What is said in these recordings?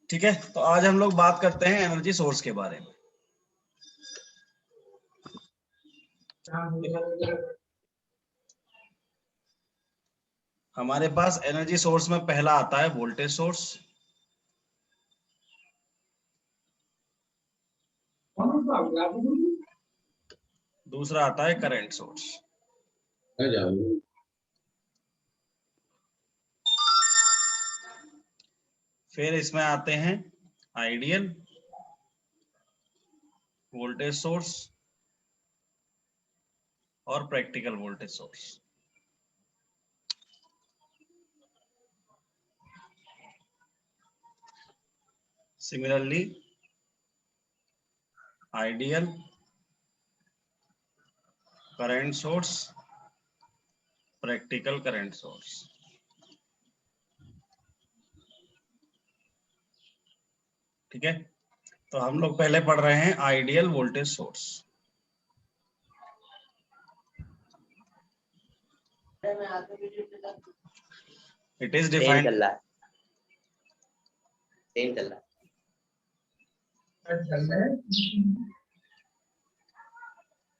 ठीक है, तो आज हम लोग बात करते हैं एनर्जी सोर्स के बारे में। हमारे पास एनर्जी सोर्स में पहला आता है वोल्टेज सोर्स, दूसरा आता है करंट सोर्स, फिर इसमें आते हैं आइडियल वोल्टेज सोर्स और practical voltage source. Similarly ideal, current source, practical current source. ठीक है, तो हम लोग पहले पढ़ रहे हैं ideal voltage source. It is defined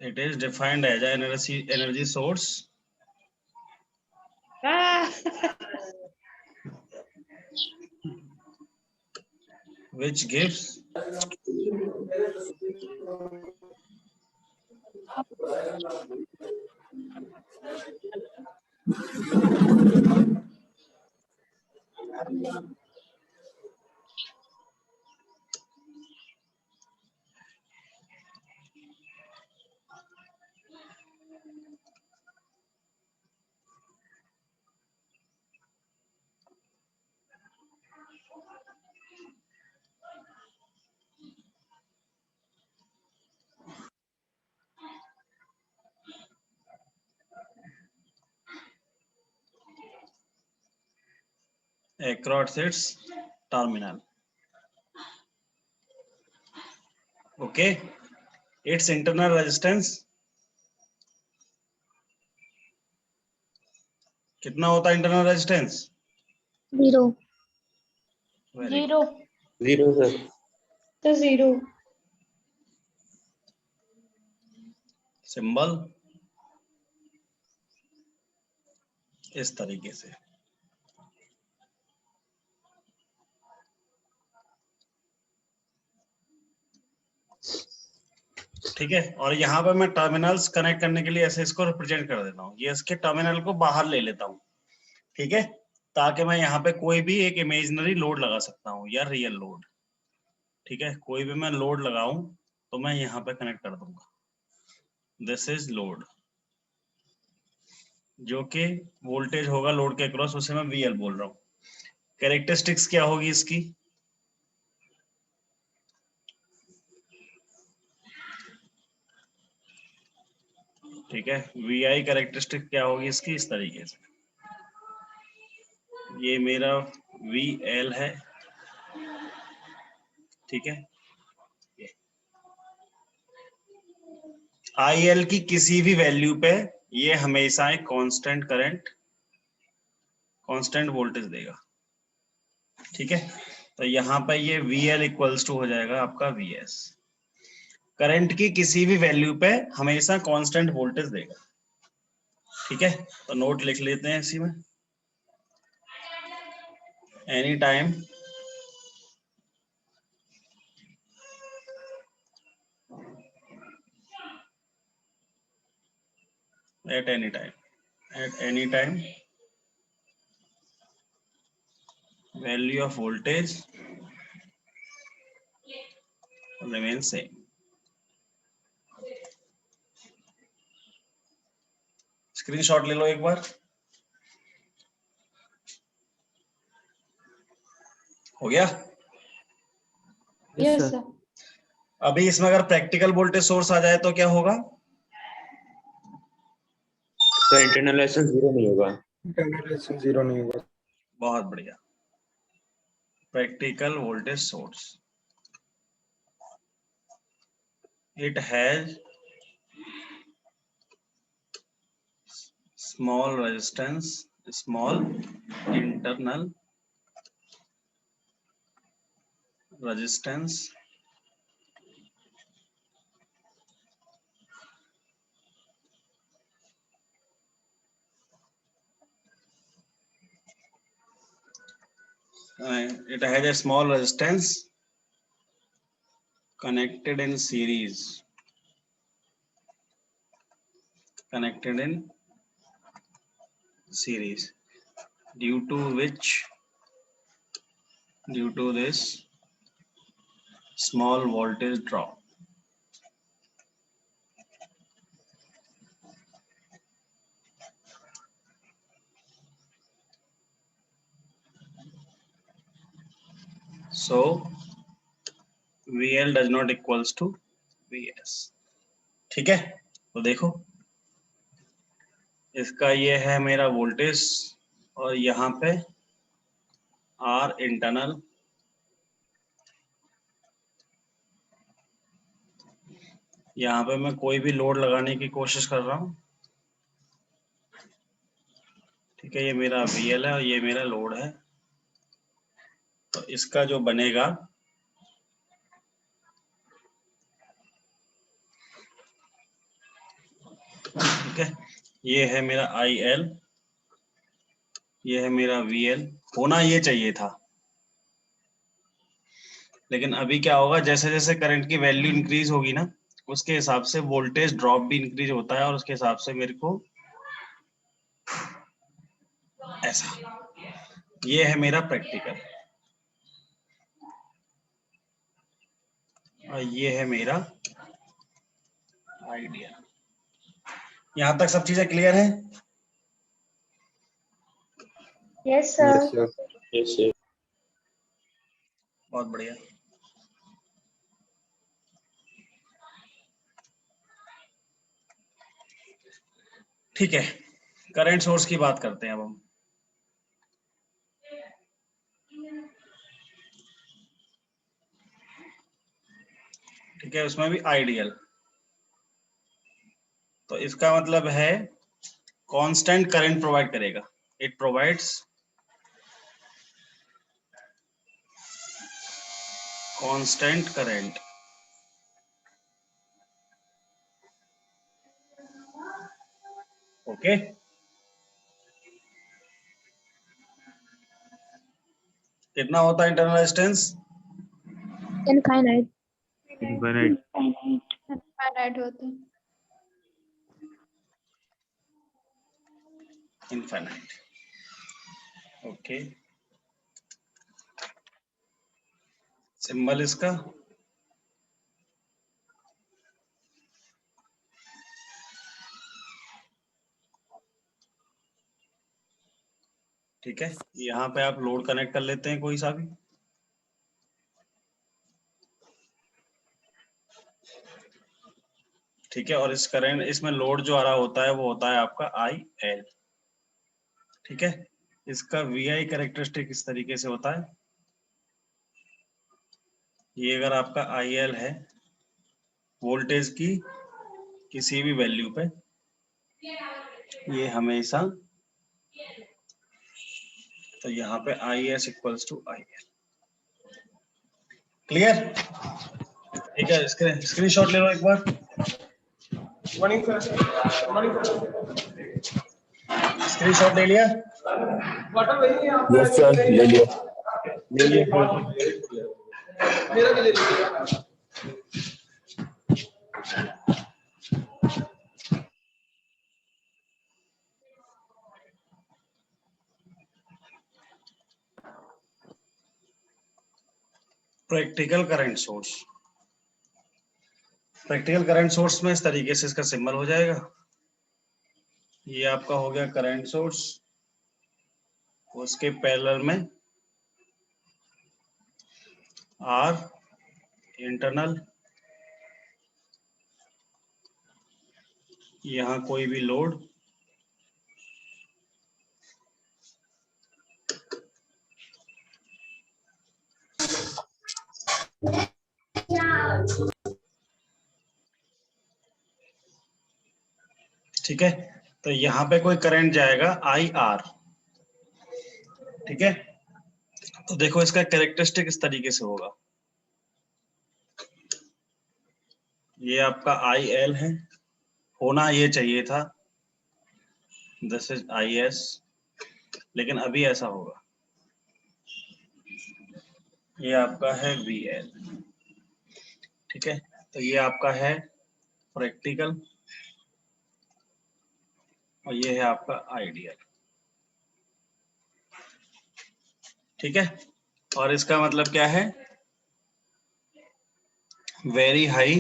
it is defined as an energy source which gives across its terminal. Okay, its internal resistance कितना होता है? Internal resistance zero sir. तो जीरो सिंबल इस तरीके से। ठीक है, और यहाँ पे मैं टर्मिनल्स कनेक्ट करने के लिए ऐसे इसको रिप्रेजेंट कर देता हूँ, ये इसके टर्मिनल को बाहर ले लेता हूँ। ठीक है, ताकि मैं यहाँ पे कोई भी एक इमेजिनरी लोड लगा सकता हूँ या रियल लोड। ठीक है, कोई भी मैं लोड लगाऊं तो मैं यहाँ पे कनेक्ट कर दूंगा। दिस इज लोड, जो कि वोल्टेज होगा लोड के अक्रॉस, उसे मैं VL बोल रहा हूँ। कैरेक्टरिस्टिक्स क्या होगी इसकी? ठीक है, VI कैरेक्टरिस्टिक क्या होगी इसकी? इस तरीके से, ये मेरा VL है। ठीक है, IL की किसी भी वैल्यू पे ये हमेशा एक कांस्टेंट करंट, कांस्टेंट वोल्टेज देगा। ठीक है, तो यहाँ पे ये VL इक्वल्स टू हो जाएगा आपका VS। करंट की किसी भी वैल्यू पे हमेशा कांस्टेंट वोल्टेज देगा। ठीक है, तो नोट लिख लेते हैं इसी में। Any time at any time value of voltage remains same. Screenshot ले लो एक बार। हो गया? Yes sir. अभी इसमें अगर प्रैक्टिकल वोल्टेज सोर्स आ जाए तो क्या होगा? तो इंटरनल रेजिस्टेंस जीरो नहीं होगा। बहुत बढ़िया। Practical voltage source, it has small resistance, small internal resistance it has a small resistance connected in series due to this small voltage drop. So VL does not equals to VS. ठीक है, तो देखो इसका ये है मेरा voltage और यहाँ पे R इंटरनल, यहाँ पे मैं कोई भी लोड लगाने की कोशिश कर रहा हूँ। ठीक है, ये मेरा VL है और ये मेरा लोड है। तो इसका जो बनेगा ठीक है, ये है मेरा IL, ये है मेरा VL, होना ये चाहिए था। लेकिन अभी क्या होगा, जैसे जैसे करंट की वैल्यू इंक्रीज होगी ना, उसके हिसाब से वोल्टेज ड्रॉप भी इंक्रीज होता है और उसके हिसाब से मेरे को ऐसा, ये है मेरा प्रैक्टिकल और ये है मेरा आइडिया। यहां तक सब चीजें क्लियर है? Yes sir. Yes, sir. बहुत बढ़िया। ठीक है, करंट सोर्स की बात करते हैं अब हम। ठीक है, उसमें भी आइडियल। तो इसका मतलब है कांस्टेंट करंट प्रोवाइड करेगा, it provides constant current. Okay, कितना होता है internal resistance? Infinite. Infinite. Infinite होता है। इनफाइनाइट। ओके, सिंबल इसका ठीक है। यहाँ पे आप लोड कनेक्ट कर लेते हैं कोई सा भी, ठीक है, और इस करंट इसमें लोड जो आ रहा होता है वो होता है आपका IL। ठीक है, इसका VI कैरेक्टरिस्टिक इस तरीके से होता है, ये अगर आपका IL है वोल्टेज की किसी भी वैल्यू पे, ये हमेशा, तो यहाँ पे IS equals to IL। Clear? ठीक है, स्क्रीनशॉट ले लो एक बार। स्क्रीनशॉट ले लिया? Yes, sir. ले लिया। Practical current source, practical current source में इस तरीके से इसका सिंबल हो जाएगा। ये आपका हो गया करंट सोर्स, उसके पैरेलल में R इंटरनल, यहाँ कोई भी लोड, ठीक है। तो यहाँ पे कोई करंट जाएगा IR, ठीक है। तो देखो इसका कैरेक्टरिस्टिक इस तरीके से होगा, ये आपका IL है, होना ये चाहिए था, दिस इज IS, लेकिन अभी ऐसा होगा। ये आपका है VL, ठीक है। तो ये आपका है प्रैक्टिकल और ये है आपका आइडियल, ठीक है। और इसका मतलब क्या है, very high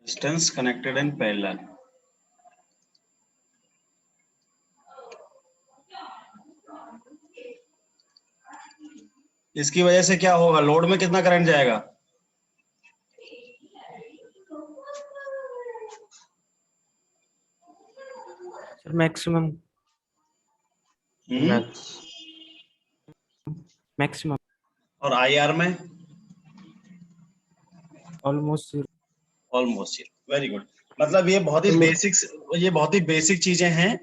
resistance connected in parallel. इसकी वजह से क्या होगा, लोड में कितना करंट जाएगा, सर मैक्सिमम मैक्सिमम और IR में almost almost zero. Very good. मतलब ये बहुत ही बेसिक चीजें हैं,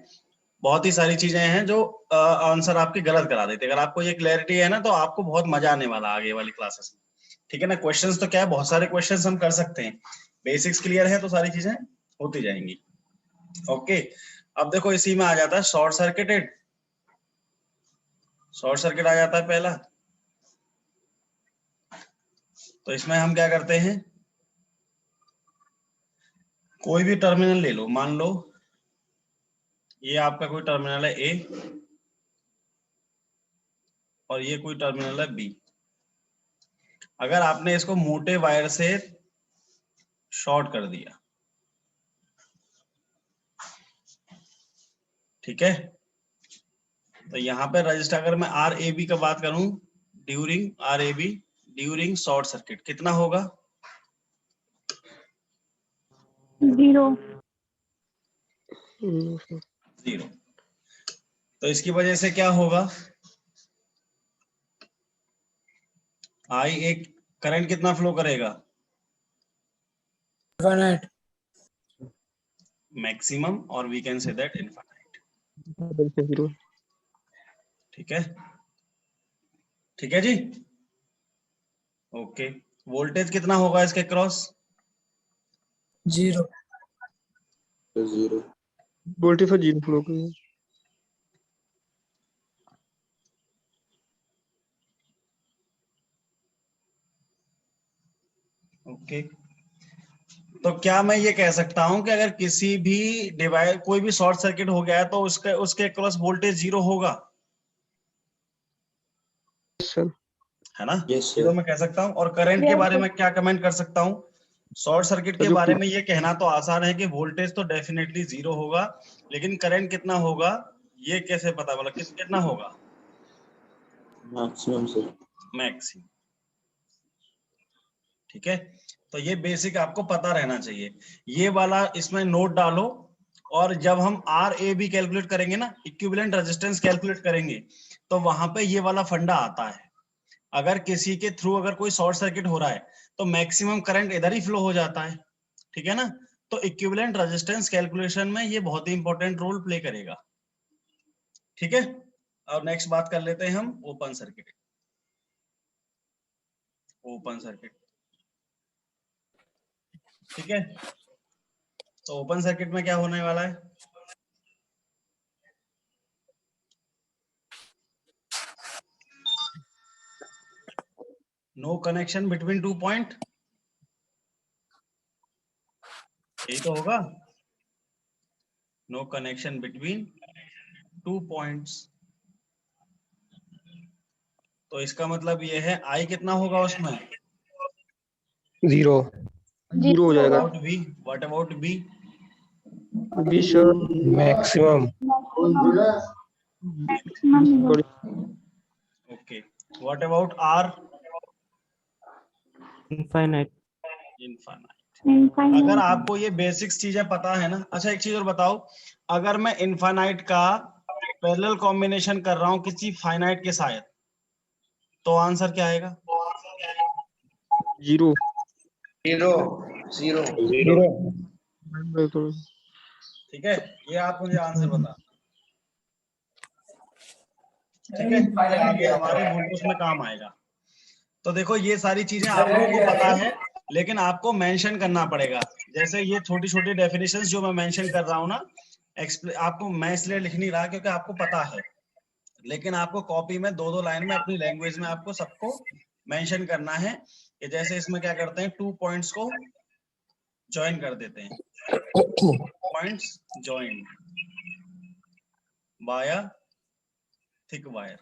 बहुत ही सारी चीजें हैं जो आंसर आपके गलत करा देते। अगर आपको ये क्लैरिटी है ना तो आपको बहुत मजा आने वाला आगे वाली क्लासेस में, ठीक है ना। क्वेश्चंस तो क्या है, बहुत सारे क्वेश्चंस हम कर सकते हैं, बेसिक्स क्लियर है तो सारी चीजें होती जाएंगी। ओके, अब देखो इसी में आ जाता है शॉर्ट सर्किटेड। शॉर्ट सर्किट आ जाता है पहला। तो इसमें हम क्या करते हैं, कोई भी टर्मिनल ले लो, मान लो ये आपका कोई टर्मिनल है A और ये कोई टर्मिनल है B। अगर आपने इसको मोटे वायर से शॉर्ट कर दिया, ठीक है, तो यहाँ पे रजिस्टर, अगर मैं RAB का बात करूं, ड्यूरिंग शॉर्ट सर्किट कितना होगा, 0. 0। तो इसकी वजह से क्या होगा, एक करंट कितना फ्लो करेगा, मैक्सिमम, और we can say that infinite. ठीक है, ठीक है जी। ओके, वोल्टेज कितना होगा इसके क्रॉस, 0. वोल्टेज पर 0 फ्लो करेगा। ओके। तो क्या मैं ये कह सकता हूं कि अगर किसी भी डिवाइस, कोई भी शॉर्ट सर्किट हो गया है तो उसके क्रॉस वोल्टेज 0 होगा, सर है ना। Yes, sir. ये तो मैं कह सकता हूं। और करंट के Yes, बारे sir. में क्या कमेंट कर सकता हूं, शॉर्ट सर्किट के जो बारे में ये कहना तो आसान है कि वोल्टेज तो डेफिनेटली 0 होगा, लेकिन करंट कितना होगा ये कैसे पता, मतलब कितना होगा, मैक्सिमम सर। मैक्सिमम। ठीक है, तो ये बेसिक आपको पता रहना चाहिए, ये वाला इसमें नोट डालो। और जब हम RAB कैलकुलेट करेंगे ना, इक्विवेलेंट रेजिस्टेंस कैलकुलेट करेंगे, तो वहां पे ये वाला फंडा आता है। अगर किसी के थ्रू अगर कोई शॉर्ट सर्किट हो रहा है तो मैक्सिमम करंट इधर ही फ्लो हो जाता है, ठीक है ना। तो इक्विवेलेंट रेजिस्टेंस कैलकुलेशन में ये बहुत ही इंपॉर्टेंट रोल प्ले करेगा, ठीक है। और नेक्स्ट बात कर लेते हैं हम ओपन सर्किट। ओपन सर्किट, ठीक है। तो ओपन सर्किट में क्या होने वाला है, नो कनेक्शन बिटवीन 2 पॉइंट, यही तो होगा, नो कनेक्शन बिटवीन 2 पॉइंट्स। तो इसका मतलब ये है I कितना होगा उसमें, 0 हो जाएगा। What about B, B sir maximum. Maximum 0. Okay, what about R, infinite. Infinite. Infinite. अगर आपको ये बेसिक्स चीजें पता है ना, अच्छा एक चीज और बताओ, अगर मैं इनफाइनाइट का पैरेलल कॉम्बिनेशन कर रहा हूं किसी फाइनाइट के साथ, तो आंसर क्या आएगा, 0 ठीक है। ये आप मुझे आंसर बता, ठीक है, ये आगे हमारे वोल्टेज में काम आएगा। तो देखो ये सारी चीजें आप लोगों को पता है, लेकिन आपको मेंशन करना पड़ेगा। जैसे ये छोटी छोटी डेफिनेशंस जो मैं मेंशन कर रहा हूँ ना, आपको मैं इसलिए लिख नहीं रहा क्योंकि आपको पता है, लेकिन आपको कॉपी में 2-2 लाइन में अपनी लैंग्वेज में आपको सबको मेंशन करना है कि जैसे इसमें क्या करते हैं, 2 पॉइंट्स को ज्वाइन कर देते हैं, points join by thick wire,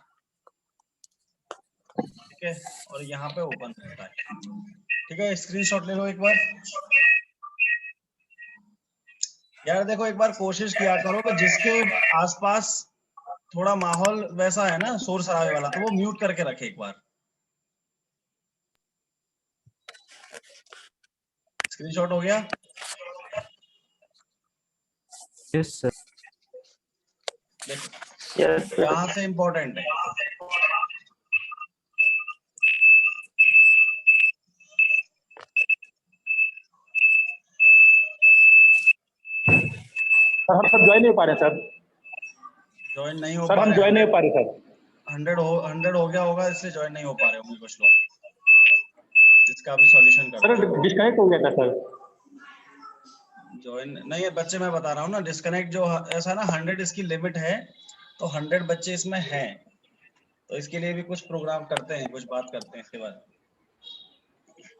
ठीक है, और यहाँ पे ओपन रहता है। ठीक है, स्क्रीनशॉट ले लो एक बार। यार देखो एक बार कोशिश किया करो कि जिसके आसपास थोड़ा माहौल वैसा है ना, शोर शराबे वाला, तो वो म्यूट करके रखे एक बार। स्क्रीनशॉट हो गया? Yes sir. देखो यहाँ से इंपॉर्टेंट है, सर हम सब ज्वाइन नहीं हो पा रहे सर। ज्वाइन नहीं हो सर पा हम रहे। ज्वाइन नहीं हो पा रहे सर। 100 हो गया होगा, इसलिए ज्वाइन नहीं हो पा रहे होंगे कुछ लोग। इसका भी सॉल्यूशन सर करते हैं। डिस्कनेक्ट हो गया था सर। ज्वाइन नहीं है बच्चे, मैं बता रहा हूँ ना, डिस्कनेक्ट जो ऐसा ना 100 इसकी लिमिट है, तो 100 बच्चे इसमें हैं, तो इसके लिए भी कुछ प्रोग्राम करते हैं, कुछ बात करते हैं इसके बाद।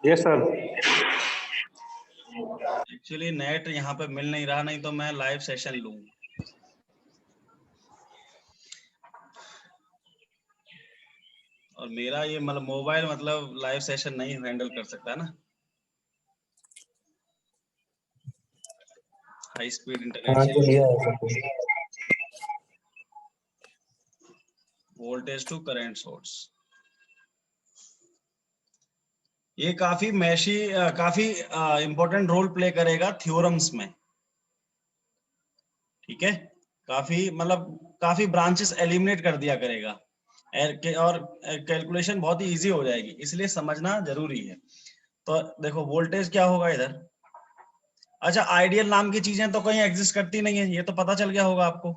Yes sir. एक्चुअली नेट यहाँ पे मिल नहीं रहा, नहीं तो मैं लाइव सेशन लूँ। और मेरा ये मतलब मोबाइल मतलब लाइव सेशन नहीं हैंडल कर सकता ना, हाई स्पीड इंटरनेट चाहिए। वोल्टेज टू करंट सोर्स, ये काफी काफी इंपॉर्टेंट रोल प्ले करेगा थ्योरम्स में। ठीक है, काफी मतलब काफी ब्रांचेस एलिमिनेट कर दिया करेगा, और कैलकुलेशन बहुत ही इजी हो जाएगी, इसलिए समझना जरूरी है। तो देखो वोल्टेज क्या होगा इधर। अच्छा, आइडियल नाम की चीजें तो कहीं एग्जिस्ट करती नहीं है, ये तो पता चल गया होगा आपको।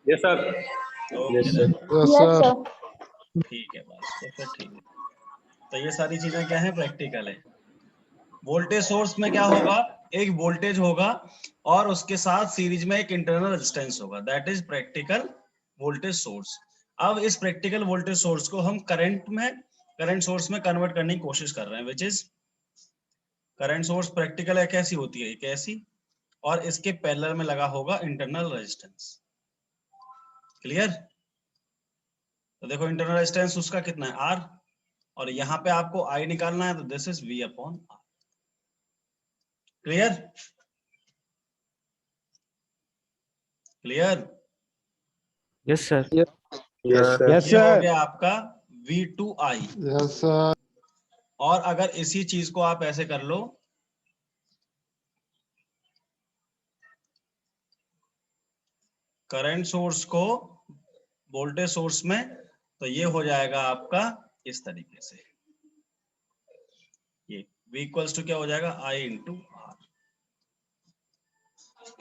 Yes sir. Yes sir. ठीक है, बस तो फिर ठीक है। तो ये सारी चीजें क्या है, प्रैक्टिकल है। वोल्टेज सोर्स में क्या होगा, एक वोल्टेज होगा और उसके साथ सीरीज में एक इंटरनल रेजिस्टेंस होगा, that is practical voltage source. अब इस प्रैक्टिकल वोल्टेज सोर्स को हम करंट सोर्स में कन्वर्ट करने की कोशिश कर रहे हैं, which is current source practical एक ऐसी होती है, एक ऐसी, और इसके पैरेलल में लगा होगा इंटरनल रेजिस्टेंस। क्लियर? तो देखो इंटरनल रेजिस्टेंस उसका कितना है, R, और यहाँ पे आपको I निकालना है, तो this is V upon R। Clear? Clear? Yes sir. Yes sir. ये हो गया आपका V2I। Yes sir. और अगर इसी चीज को आप ऐसे कर लो, करंट सोर्स को वोल्टेज सोर्स में, तो ये हो जाएगा आपका इस तरीके से, ये V इक्वल्स टू क्या हो जाएगा, I इंटू R।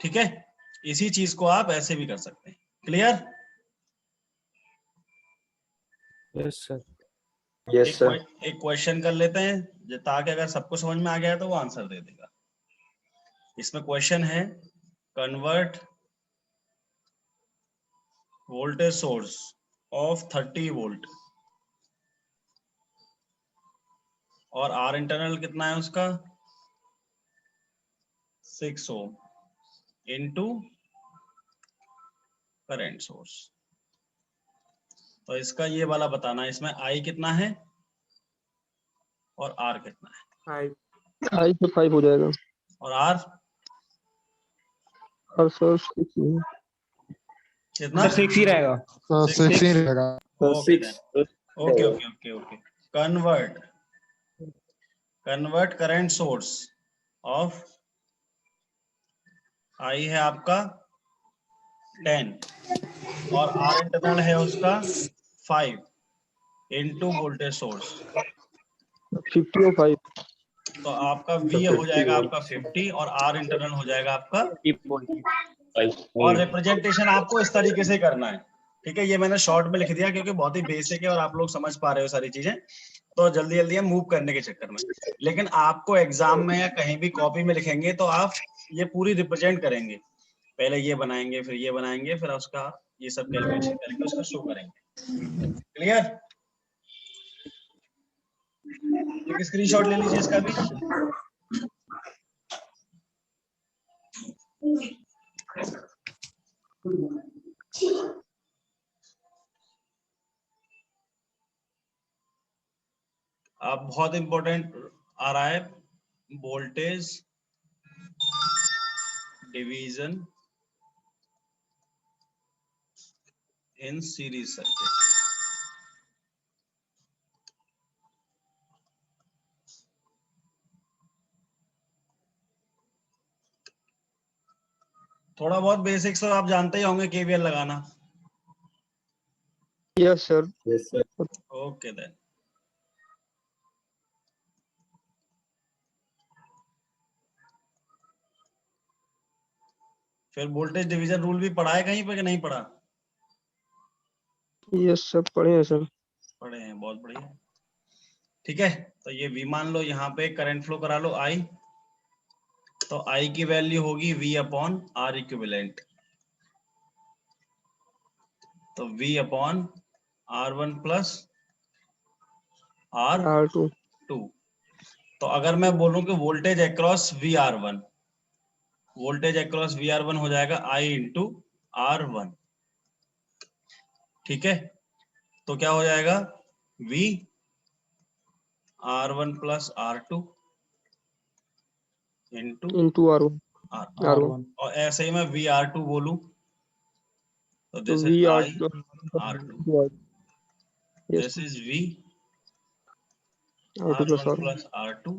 ठीक है, इसी चीज को आप ऐसे भी कर सकते हैं। Clear? Yes sir. Yes sir. एक क्वेश्चन कर लेते हैं, ताकि अगर सबको समझ में आ गया तो वो आंसर दे देगा। इसमें क्वेश्चन है, convert voltage source of 30 volt और R इंटरनल कितना है उसका 6 ओम इनटू करंट सोर्स। तो इसका ये वाला बताना है, इसमें I कितना है और R कितना है, आई तो 5 हो जाएगा। और R और सर 6 कितना, 6 ही रहेगा। सर 6 ही रहेगा। Okay. Convert current source of I है आपका 10 और R इंटरनल है उसका 5 इनटू वोल्टेज सोर्स, 50 और 5। तो आपका V हो जाएगा आपका 50 और R इंटरनल हो जाएगा आपका, और रिप्रेजेंटेशन आपको इस तरीके से करना है। ठीक है, ये मैंने शॉर्ट में लिख दिया क्योंकि बहुत ही बेसिक है और आप लोग समझ पा रहे हो सारी चीजें, तो जल्दी जल्दी हम मूव करने के चक्कर में। लेकिन आपको एग्जाम में या कहीं भी कॉपी में लिखेंगे तो आप ये पूरी रिप्रेजेंट करेंगे, पहले ये बनाएंगे, फिर ये बनाएंगे, फिर उसका ये सब कैलकुलेशन करके उसका शो करेंगे। क्लियर? एक स्क्रीनशॉट ले लीजिए इसका भी। अब बहुत इंपॉर्टेंट आ रहा है, voltage division in series circuit. थोड़ा बहुत बेसिक्स तो आप जानते ही होंगे, केवीएल लगाना। Yes sir. Yes sir. Okay then. फिर वोल्टेज डिवीजन रूल भी पढ़ा है कहीं पे कि नहीं पढ़ा? यस सर, पढ़े हैं सर। पढ़े हैं, बहुत बढ़िया। ठीक है, तो ये V मान लो, यहाँ पे करंट फ्लो करा लो I, तो I की वैल्यू होगी V अपॉन R इक्विवेलेंट, तो V upon R1 plus R2। R2। तो अगर मैं बोलूं कि voltage across VR1, voltage across VR1 हो जाएगा I इंटू R1। ठीक है, तो क्या हो जाएगा, V R1 plus R2 into into R1। R1। और ऐसे ही मैं VR2 बोलूं तो तो this V is R I R2, yes this is V R2 plus R1 R1 plus R2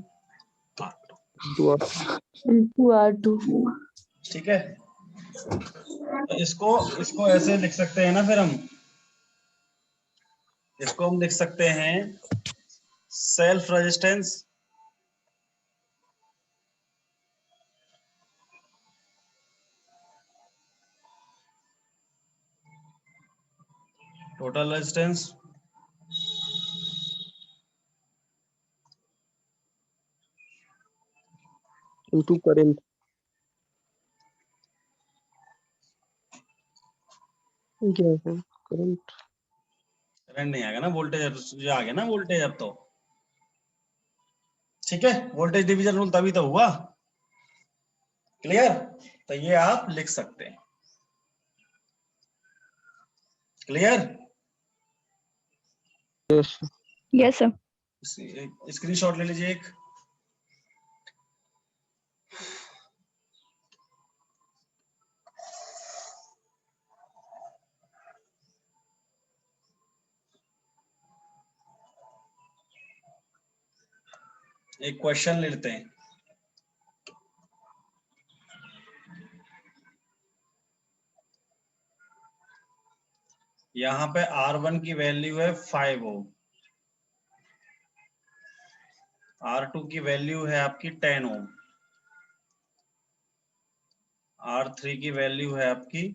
into R। Into R2। ठीक है, तो इसको ऐसे लिख सकते हैं ना, फिर हम इसको लिख सकते हैं self resistance total resistance into current. क्या है करंट? करंट नहीं आएगा ना, वोल्टेज आ गया ना वोल्टेज अब तो। ठीक है, वोल्टेज डिवीजन रूल तभी तो हुआ। क्लियर? तो ये आप लिख सकते हैं। Clear? Yes yes sir. Screenshot ले लीजिए एक। एक क्वेश्चन लेते हैं। यहाँ पे R1 की वैल्यू है 5 ओम, R2 की वैल्यू है आपकी 10 ओम, R3 की वैल्यू है आपकी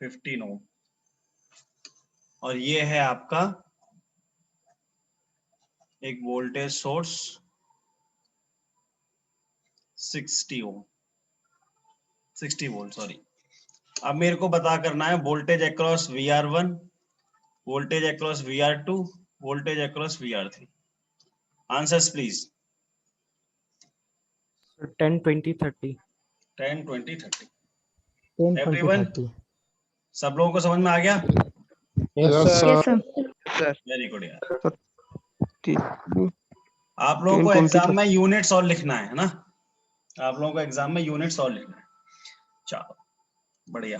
15 ओम, और ये है आपका एक वोल्टेज सोर्स 60 ओम, 60 वोल्ट सॉरी। अब मेरे को पता करना है voltage across VR1, voltage across VR2, voltage across VR3। Answers please. 10, 20, 30। 10, 20, 30। 10, 20, everyone, 30। सब लोगों को समझ में आ गया? Yes sir. Yes sir. Very good यार। ठीक। आप लोगों 10, को 20 एग्जाम में यूनिट्स और लिखना है ना, आप लोगों को एग्जाम में यूनिट्स और लिखना है। चलो बढ़िया।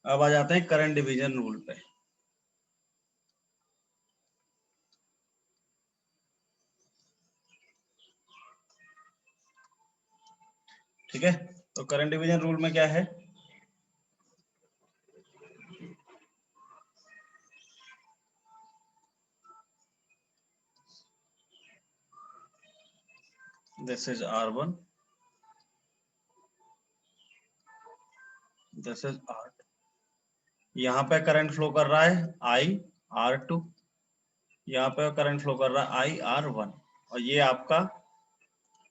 अब आ जाते हैं करंट डिवीजन रूल पे। ठीक है, तो करंट डिवीजन रूल में क्या है, this is R1, this is R2। यहाँ पे करंट फ्लो कर रहा है IR2, यहाँ पे करंट फ्लो कर रहा है IR1, और ये आपका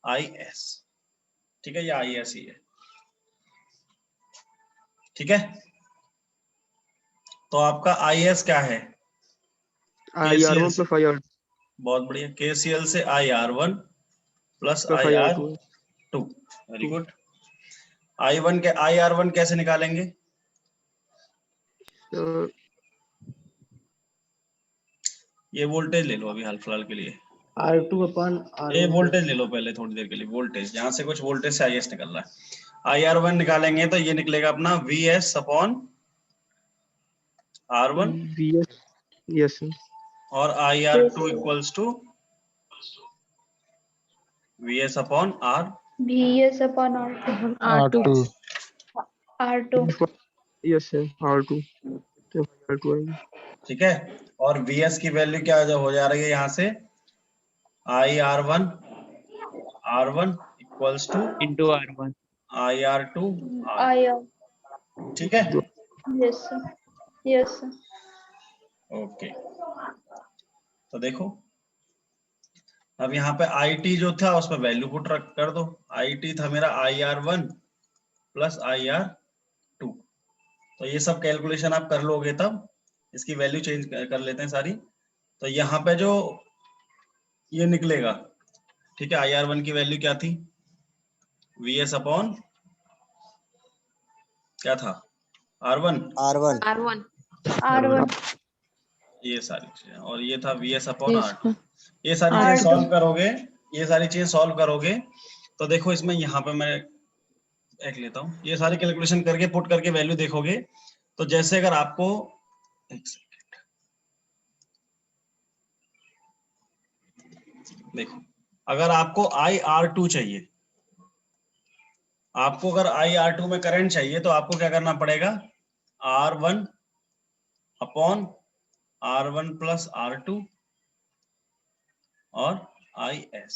IS। ठीक है, ये IS ही है। ठीक है, तो आपका IS क्या है? IR1 plus IR2 बहुत बढ़िया, KCL से IR1 प्लस plus IR2 है। IR2। Very good. IR1 कैसे निकालेंगे? ये वोल्टेज ले लो अभी हाल फिलहाल के लिए। R2 upon ये R1 वोल्टेज ले लो पहले थोड़ी देर के लिए, वोल्टेज यहाँ से कुछ वोल्टेज से IS निकल रहा है। IR1 निकालेंगे तो ये निकलेगा अपना VS upon R1 VS, yes sir, और IR2 equals to VS upon R। VS upon R2. R2 R2. yes sir, R2 तो R2 आएगा। ठीक है, और VS की वैल्यू क्या हो जा रही है यहाँ से? R1 equals to into R1. IR2 R। IR. ठीक है, Yes sir. Yes sir. Okay. तो देखो अब यहाँ पे IT जो था उसमें वैल्यू पुट कर दो। IT था मेरा IR1 प्लस IR2। तो ये सब कैलकुलेशन आप कर लोगे, तब इसकी वैल्यू चेंज कर लेते हैं सारी। तो यहाँ पे जो ये निकलेगा, ठीक है, IR1 की वैल्यू क्या थी? VS अपॉन क्या था? R1। R1. ये सारी चीजें, और ये था VS अपॉन Yes, R2। ये सारी चीजें R2। सॉल्व करोगे, ये सारी चीजें सॉल्व करोगे तो देखो इसमें यहाँ पे मैं एक लेता हूँ, ये सारी कैलकुलेशन करके पुट करके वैल्यू देखोगे तो जैसे अगर आपको एक सेकंड देखो, अगर आपको IR2 चाहिए, आपको अगर IR2 में करंट चाहिए तो आपको क्या करना पड़ेगा? R1 upon R1 plus R2 और IS।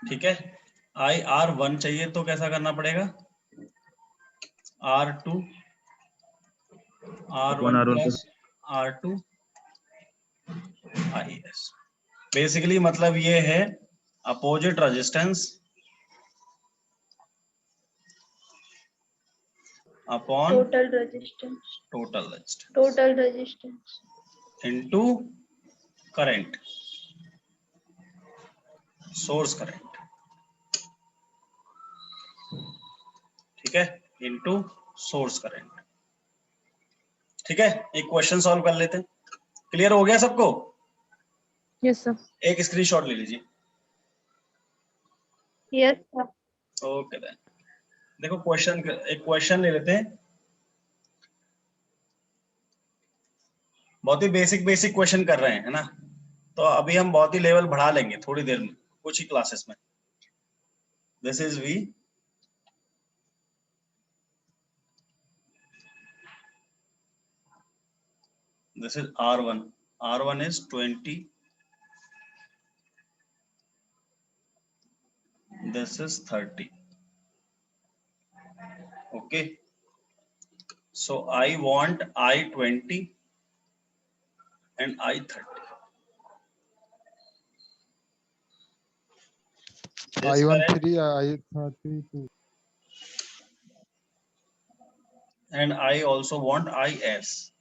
ठीक है, IR1 चाहिए तो कैसा करना पड़ेगा? R2 R1 plus R2 IS। Basically मतलब ये है opposite resistance upon Total resistance. Total resistance Total resistance. Into current, source current. ठीक है, इनटू सोर्स करंट। ठीक है, एक क्वेश्चन सॉल्व कर लेते हैं। क्लियर हो गया सबको? Yes sir. एक स्क्रीनशॉट ले लीजिए। Yes sir. ओके देन, देखो क्वेश्चन, एक क्वेश्चन ले लेते हैं। बहुत ही बेसिक क्वेश्चन कर रहे हैं, है ना? तो अभी हम बहुत ही लेवल बढ़ा लेंगे थोड़ी देर में, कुछ ही क्लासेस में। This is V, this is R1 is 20, this is 30. Okay, so I want I20 and I30. This current I13 I32 and I also want IS.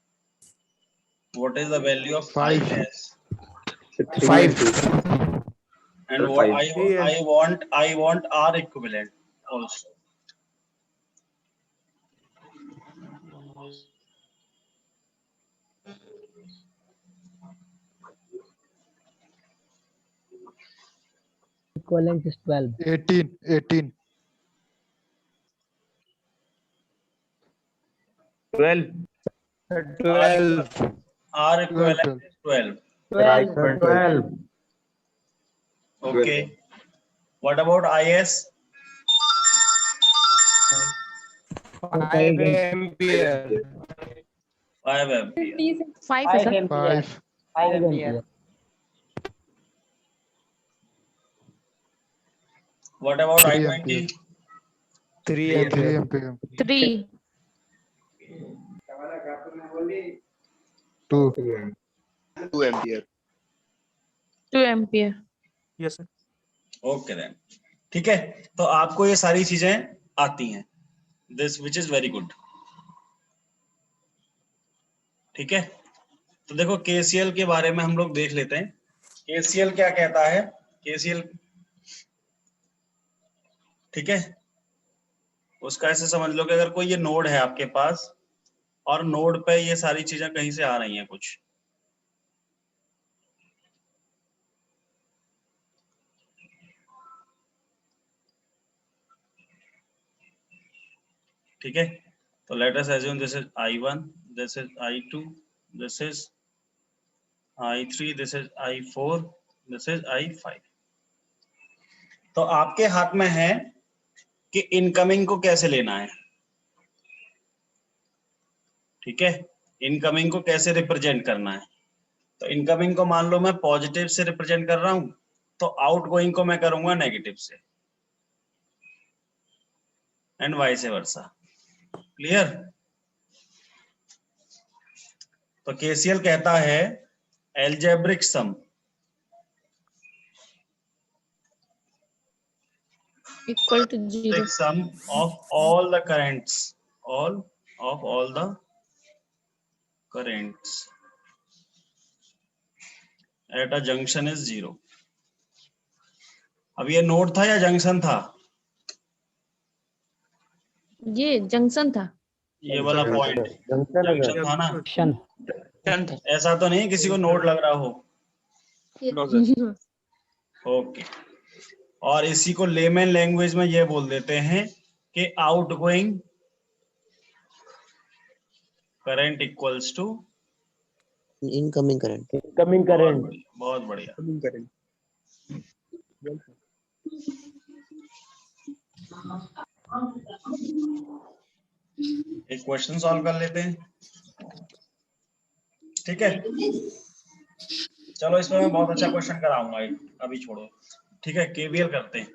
What is the value of 5 IS? 5. And what Five. I want R equivalent also. Equivalent is 12. 18 12. R equivalent is 12. 12. Okay. What about IS? 5 ampere. 5 ampere. 5 5 ampere. What about 3 I20? ampere. 3 3 ampere. ampere. 3. 2. 2 ampere. 2 ampere. Yes, sir. Okay then, ठीक है। तो आपको ये सारी चीजें आती हैं, this which is very good. ठीक है, तो देखो केसीएल के बारे में हम लोग देख लेते हैं। केसीएल क्या कहता है, केसीएल, ठीक है, उसका ऐसे समझ लो कि अगर कोई ये नोड है आपके पास और नोड पे ये सारी चीजें कहीं से आ रही हैं कुछ, ठीक है, तो let us assume this is I1, this is I2, this is I3, this is I4, this is I5। तो आपके हाथ में है कि इनकमिंग को कैसे लेना है, ठीक है, इनकमिंग को कैसे रिप्रेजेंट करना है। तो इनकमिंग को मान लो मैं पॉजिटिव से रिप्रेजेंट कर रहा हूं, तो आउटगोइंग को मैं करूंगा नेगेटिव से, एंड वाइस वर्सा। क्लियर? तो केसीएल कहता है algebraic sum Equal to 0. sum of all the currents, all the currents at a junction is 0। अब ये नोड था या जंक्शन था? ये जंक्शन था। ये वाला पॉइंट जंक्शन था ना? Junction. ऐसा तो नहीं किसी को नोड लग रहा हो? ओके, और इसी को लेमन लैंग्वेज में ये बोल देते हैं कि outgoing current equals to Incoming current. बहुत बढ़िया। एक क्वेश्चन सॉल्व कर लेते हैं, ठीक है। चलो इसमें मैं बहुत अच्छा क्वेश्चन कराऊंगा, अभी छोड़ो, ठीक है। केवीएल करते हैं।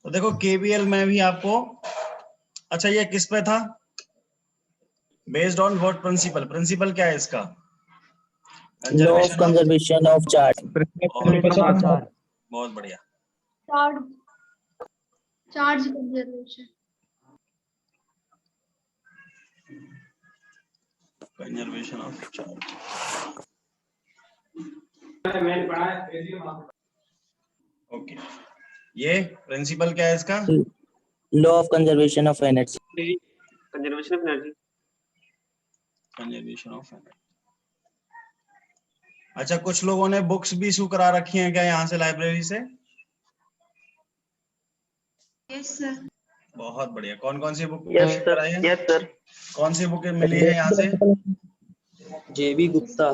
तो देखो केवीएल में भी आपको, अच्छा ये किस पे था, based on what principle, principle क्या है इसका? Law of conservation of charge. बहुत बढ़िया। Charge conservation. Conservation of charge, okay. ये प्रिंसिपल क्या है इसका? Law of conservation of energy. Conservation of energy. अच्छा, कुछ लोगों ने बुक्स भी इशू करा रखी हैं क्या यहाँ से, लाइब्रेरी से? Yes sir. बहुत बढ़िया। कौन कौन सी बुक Yes, इशू sir. कराई है? Yes, sir. कौन सी बुक मिली है यहाँ से? JB Gupta.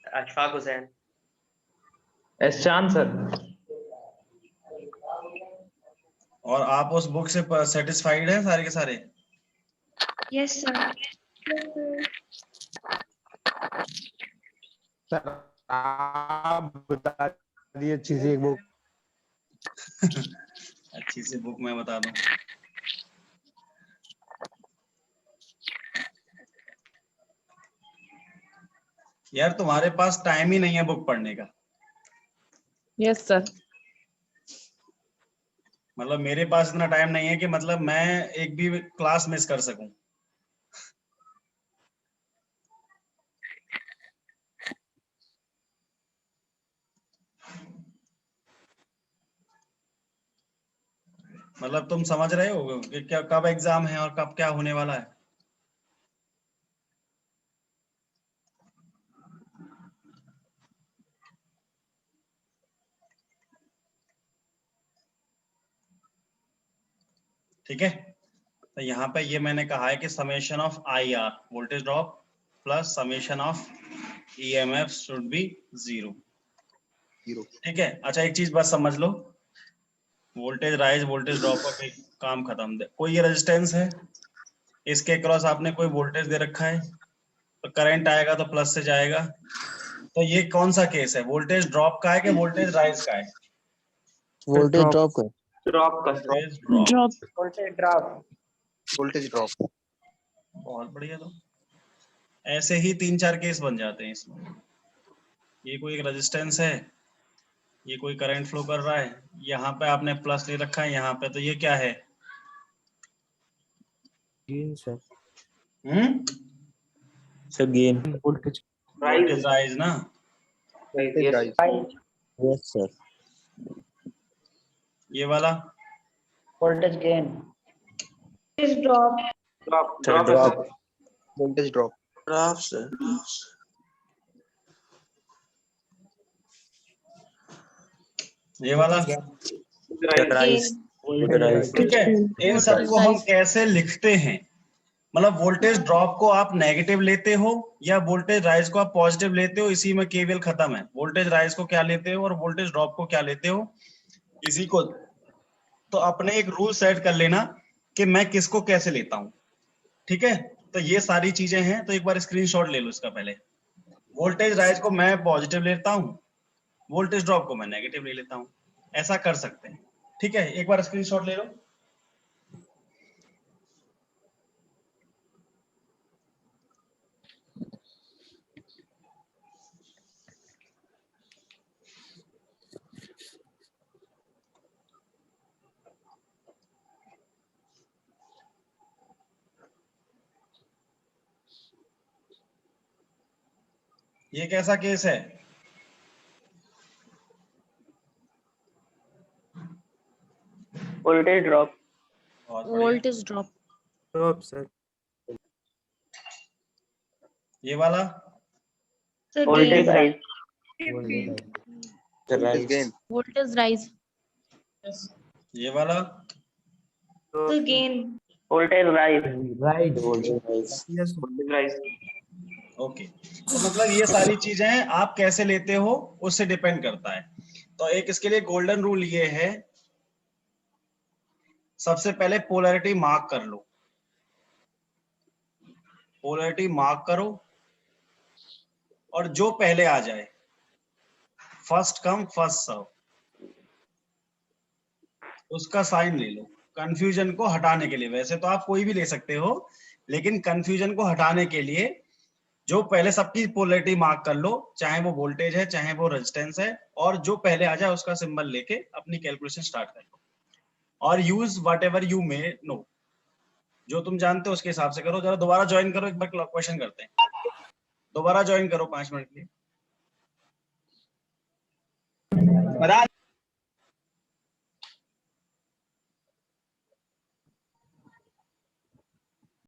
Ashfaq Hussain. S. Chan, sir. और आप उस बुक से सेटिस्फाइड हैं सारे के सारे? Yes sir. सर आप बता दिए अच्छी सी एक बुक। अच्छी सी बुक मैं बता दूं। यार तुम्हारे पास टाइम ही नहीं है बुक पढ़ने का। Yes sir. मतलब मेरे पास इतना टाइम नहीं है कि मतलब मैं एक भी क्लास मिस कर सकूं। मतलब तुम समझ रहे हो कि क्या कब एग्जाम है और कब क्या होने वाला है? ठीक है, तो यहाँ पे ये मैंने कहा है कि summation of I R voltage drop plus summation of EMF should be 0। ठीक है। अच्छा एक चीज बस समझ लो, वोल्टेज राइज वोल्टेज ड्रॉप का काम खत्म। कोई ये रेजिस्टेंस है, इसके क्रॉस आपने कोई वोल्टेज दे रखा है, तो करंट आएगा तो प्लस से जाएगा। तो ये कौन सा केस है, वोल्टेज ड्रॉप का है कि वोल्टेज राइज का है? Voltage drop का. ड्रॉप का ड्रॉप वोल्टेज ड्रॉप। बहुत बढ़िया। तो ऐसे ही 3-4 केस बन जाते हैं इसमें। ये कोई एक रेजिस्टेंस है, ये कोई करंट फ्लो कर रहा है, यहाँ पे आपने प्लस ले रखा है, यहाँ पे तो ये क्या है? Gain sir. Sir gain. Voltage voltage rise ना। Yes sir. ये वाला voltage gain drop drop. Voltage drop. ये वाला राइज। ठीक है। इन सबको हम कैसे लिखते हैं? मतलब वोल्टेज ड्रॉप को आप नेगेटिव लेते हो या वोल्टेज राइज को आप पॉजिटिव लेते हो, इसी में केवीएल खत्म है। वोल्टेज राइज को क्या लेते हो और वोल्टेज ड्रॉप को क्या लेते हो, इसी को। तो अपने एक रूल सेट कर लेना कि मैं किसको कैसे लेता हूं। ठीक है, तो ये सारी चीजें हैं। तो एक बार स्क्रीनशॉट ले लो इसका। पहले वोल्टेज राइज को मैं पॉजिटिव लेता हूं, वोल्टेज ड्रॉप को मैं नेगेटिव ले लेता हूं। ऐसा कर सकते हैं। ठीक है, एक बार स्क्रीनशॉट ले लो। ये कैसा केस है? Voltage drop voltage drop drop sir. ये वाला voltage rise gain. Voltage rise ये वाला gain voltage rise right yes voltage rise okay. तो मतलब ये सारी चीजें आप कैसे लेते हो उससे डिपेंड करता है। तो एक इसके लिए गोल्डन रूल ये है, सबसे पहले पोलैरिटी मार्क कर लो। पोलैरिटी मार्क करो और जो पहले आ जाए, फर्स्ट कम फर्स्ट सर्व, उसका साइन ले लो। कंफ्यूजन को हटाने के लिए, वैसे तो आप कोई भी ले सकते हो, लेकिन कंफ्यूजन को हटाने के लिए जो पहले सबकी पोलैरिटी मार्क कर लो, चाहे वो वोल्टेज है चाहे वो रेजिस्टेंस है, और जो पहले आ जाए उसका सिंबल लेके अपनी कैलकुलेशन स्टार्ट कर लो। और use whatever you may know, जो तुम जानते हो उसके हिसाब से करो। जरा दोबारा ज्वाइन करो, एक बार क्वेश्चन करते हैं। दोबारा ज्वाइन करो 5 मिनट के लिए।